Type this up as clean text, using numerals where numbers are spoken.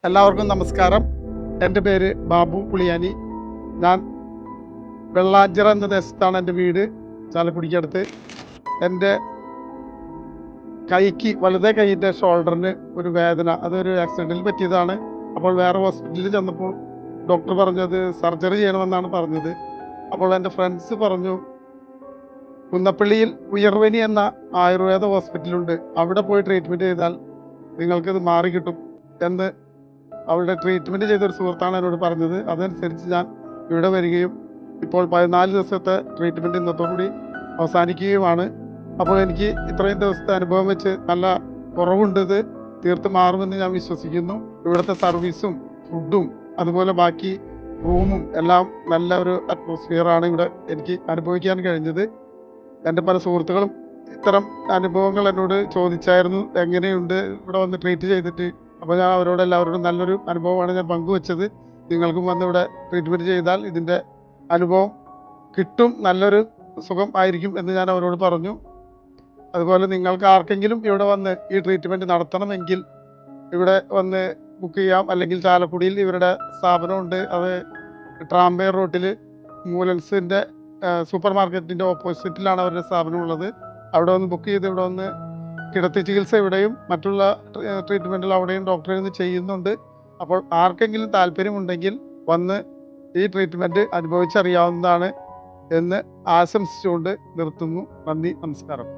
എല്ലാവർക്കും നമസ്കാരം. എൻ്റെ പേര് ബാബു പുളിയാനി. ഞാൻ വെള്ളാഞ്ചിറ എന്ന ദേശത്താണ് എൻ്റെ വീട്, ചാലക്കുടിക്കടുത്ത്. എൻ്റെ കൈക്ക്, വലതേ കൈയിൻ്റെ ഷോൾഡറിന് ഒരു വേദന, അതൊരു ആക്സിഡൻറ്റിൽ പറ്റിയതാണ്. അപ്പോൾ വേറെ ഹോസ്പിറ്റലിൽ ചെന്നപ്പോൾ ഡോക്ടർ പറഞ്ഞത് സർജറി ചെയ്യണമെന്നാണ് പറഞ്ഞത്. അപ്പോൾ എൻ്റെ ഫ്രണ്ട്സ് പറഞ്ഞു, കുന്നപ്പള്ളിയിൽ ഉയർവനി എന്ന ആയുർവേദ ഹോസ്പിറ്റലുണ്ട്, അവിടെ പോയി ട്രീറ്റ്മെൻറ്റ് ചെയ്താൽ നിങ്ങൾക്കിത് മാറിക്കിട്ടും എന്ന് അവളുടെ ട്രീറ്റ്മെൻറ്റ് ചെയ്തൊരു സുഹൃത്താണ് എന്നോട് പറഞ്ഞത്. അതനുസരിച്ച് ഞാൻ ഇവിടെ വരികയും ഇപ്പോൾ 14 ദിവസത്തെ ട്രീറ്റ്മെൻറ്റ് ഇന്നത്തോടുകൂടി അവസാനിക്കുകയുമാണ്. അപ്പോൾ എനിക്ക് ഇത്രയും ദിവസത്തെ അനുഭവം വെച്ച് നല്ല കുറവുണ്ട്. ഇത് തീർത്ത് മാറുമെന്ന് ഞാൻ വിശ്വസിക്കുന്നു. ഇവിടുത്തെ സർവീസും ഫുഡും അതുപോലെ ബാക്കി റൂമും എല്ലാം നല്ല ഒരു അറ്റ്മോസ്ഫിയറാണ് ഇവിടെ എനിക്ക് അനുഭവിക്കാൻ കഴിഞ്ഞത്. എൻ്റെ പല സുഹൃത്തുക്കളും ഇത്തരം അനുഭവങ്ങൾ എന്നോട് ചോദിച്ചായിരുന്നു, എങ്ങനെയുണ്ട് ഇവിടെ വന്ന് ട്രീറ്റ് ചെയ്തിട്ട്. അപ്പോൾ ഞാൻ എല്ലാവരോടും നല്ലൊരു അനുഭവമാണ് ഞാൻ പങ്കുവച്ചത്. നിങ്ങൾക്കും വന്ന് ഇവിടെ ട്രീറ്റ്മെൻറ്റ് ചെയ്താൽ ഇതിൻ്റെ അനുഭവം കിട്ടും, നല്ലൊരു സുഖം ആയിരിക്കും എന്ന് ഞാൻ അവരോട് പറഞ്ഞു. അതുപോലെ നിങ്ങൾക്ക് ആർക്കെങ്കിലും ഇവിടെ വന്ന് ഈ ട്രീറ്റ്മെൻറ്റ് നടത്തണമെങ്കിൽ ഇവിടെ വന്ന് ബുക്ക് ചെയ്യാം. അല്ലെങ്കിൽ ചാലക്കുടിയിൽ ഇവരുടെ സ്ഥാപനമുണ്ട്. അത് ട്രാംപെയർ റോട്ടിൽ മൂലൻസിൻ്റെ സൂപ്പർ മാർക്കറ്റിൻ്റെ ഓപ്പോസിറ്റിലാണ് അവരുടെ സ്ഥാപനമുള്ളത്. അവിടെ വന്ന് ബുക്ക് ചെയ്ത് ഇവിടെ വന്ന് കിടത്തി ചികിത്സ ഇവിടെയും മറ്റുള്ള ട്രീറ്റ്മെൻറ്റുകൾ അവിടെയും ഡോക്ടറിൽ നിന്ന് ചെയ്യുന്നുണ്ട്. അപ്പോൾ ആർക്കെങ്കിലും താല്പര്യമുണ്ടെങ്കിൽ വന്ന് ഈ ട്രീറ്റ്മെൻറ്റ് അനുഭവിച്ചറിയാവുന്നതാണ് എന്ന് ആശംസിച്ചുകൊണ്ട് നിർത്തുന്നു. നന്ദി, നമസ്കാരം.